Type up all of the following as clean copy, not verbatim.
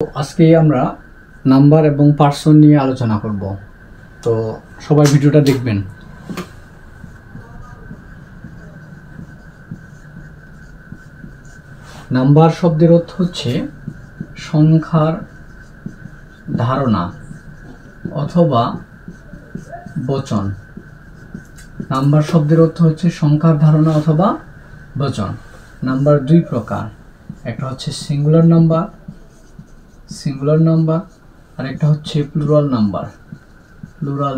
আজকে আমরা নাম্বার এবং পার্সন নিয়ে আলোচনা করব। তো সবাই ভিডিওটা দেখবেন। নাম্বার শব্দের অর্থ হচ্ছে সংখ্যার ধারণা অথবা বচন। নাম্বার শব্দের অর্থ হচ্ছে সংখ্যার ধারণা অথবা বচন। নাম্বার দুই প্রকার, একটা হচ্ছে সিঙ্গুলার নাম্বার আর একটা হচ্ছে প্লুরাল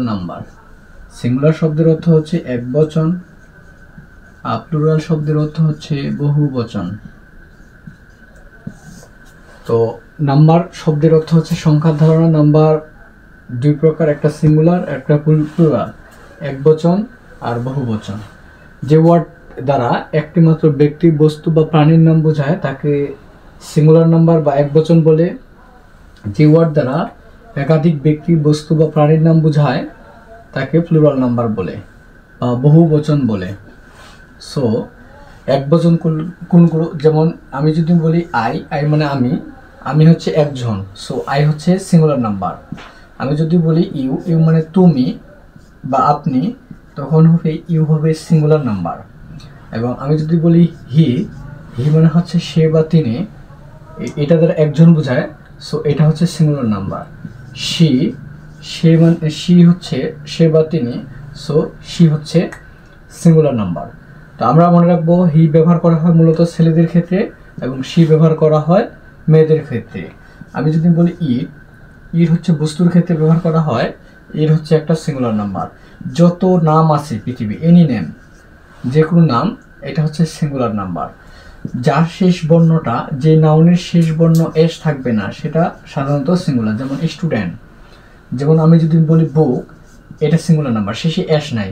নাম্বার। সিঙ্গুলার শব্দের অর্থ হচ্ছে এক বচন আর প্লুরাল শব্দের অর্থ হচ্ছে বহু বচন। তো নাম্বার শব্দের অর্থ হচ্ছে সংখ্যার ধারণা। নাম্বার দুই প্রকার, একটা সিঙ্গুলার একটা প্লুরাল, এক বচন আর বহু বচন। যে ওয়ার্ড দ্বারা একটি মাত্র ব্যক্তি, বস্তু বা প্রাণীর নাম বোঝায় তাকে সিঙ্গুলার নাম্বার বা এক বচন বলে। যে ওয়ার্ড দ্বারা একাধিক ব্যক্তি, বস্তু বা প্রাণীর নাম বোঝায় তাকে প্লুরাল নাম্বার বলে বা বহু বচন বলে। সো এক বচন কোনগুলো, যেমন আমি যদি বলি আই মানে আমি হচ্ছে একজন, সো আই হচ্ছে সিঙ্গুলার নাম্বার। আমি যদি বলি ইউ মানে তুমি বা আপনি, তখন হবে ইউ হবে সিঙ্গুলার নাম্বার। এবং আমি যদি বলি হি মানে হচ্ছে সে বা তিনি, এটা দ্বারা একজন বোঝায়, সো এটা হচ্ছে সিঙ্গুলার নাম্বার। সে হচ্ছে সে বা তিনি, সো সি হচ্ছে সিঙ্গুলার নাম্বার। তো আমরা মনে রাখবো হি ব্যবহার করা হয় মূলত ছেলেদের ক্ষেত্রে এবং সি ব্যবহার করা হয় মেয়েদের ক্ষেত্রে। আমি যদি বলি ইট হচ্ছে বস্তুর ক্ষেত্রে ব্যবহার করা হয়, এর হচ্ছে একটা সিঙ্গুলার নাম্বার। যত নাম আছে পৃথিবী, এনি নেম, যে কোনো নাম, এটা হচ্ছে সিঙ্গুলার নাম্বার। যার শেষ বর্ণটা, যে নাউনের শেষ বর্ণ এস থাকবে না, সেটা সাধারণত সিঙ্গুলার। যেমন স্টুডেন্ট, যেমন আমি যদি বলি বুক, এটা সিঙ্গুলার নাম্বার, শেষে এস নাই।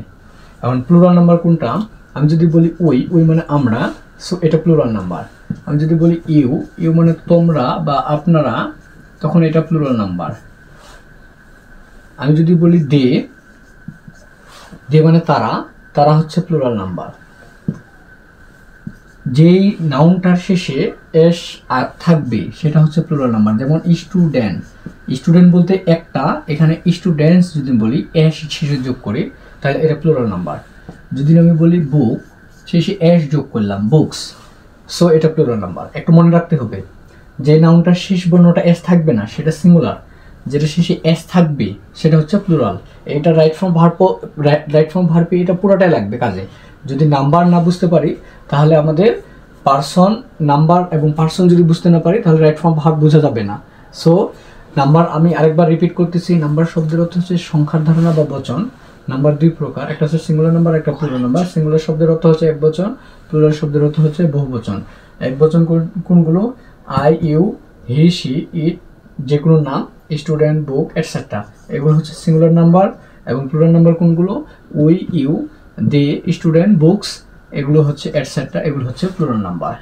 এখন প্লুরাল নাম্বার কোনটা, আমি যদি বলি উই মানে আমরা, সো এটা প্লুরাল নাম্বার। আমি যদি বলি ইউ মানে তোমরা বা আপনারা, তখন এটা প্লুরাল নাম্বার। আমি যদি বলি দে মানে তারা হচ্ছে প্লুরাল নাম্বার। যেই নাউনটার শেষে এস থাকবে সেটা হচ্ছে প্লুরাল নাম্বার। যেমন স্টুডেন্ট বলতে একটা, এখানে স্টুডেন্টস যদি বলি এস শেষে যোগ করি, তাহলে এটা প্লুরাল নাম্বার। যদি আমি বলি বুক, শেষে এস যোগ করলাম, বুকস, সো এটা প্লুরাল নাম্বার। একটু মনে রাখতে হবে, যে নাউনটার শেষ বর্ণটা এস থাকবে না সেটা সিঙ্গুলার, যেটা শেষে এস থাকবে সেটা হচ্ছে প্লুরাল। এটা রাইট ফ্রম ভার্ব, এটা পুরোটাই লাগবে কাজে। যদি নাম্বার না বুঝতে পারি তাহলে আমাদের পার্সন, নাম্বার এবং পার্সন যদি বুঝতে না পারি তাহলে রাইট ফ্রম ভার্ব বোঝা যাবে না। সো নাম্বার আমি আরেকবার রিপিট করতেছি। নাম্বার শব্দের অর্থ হচ্ছে সংখ্যার ধারণা বা বচন। নাম্বার দুই প্রকার, একটা হচ্ছে সিঙ্গুলার নাম্বার, একটা প্লুরাল নাম্বার। সিঙ্গুলার শব্দের অর্থ হচ্ছে এক বচন, প্লুরাল শব্দের অর্থ হচ্ছে বহু বচন। এক বচন কোনগুলো, I, you, he, she, it, যে কোনো নাম, স্টুডেন্ট, বুক, এটসেট্রা, এগুলো হচ্ছে সিঙ্গুলার নাম্বার। এবং প্লুরাল নাম্বার কোনগুলো, we, you, they, student, books, এগুলো হচ্ছে এটসেট্রা, এগুলো হচ্ছে প্লুরাল নাম্বার।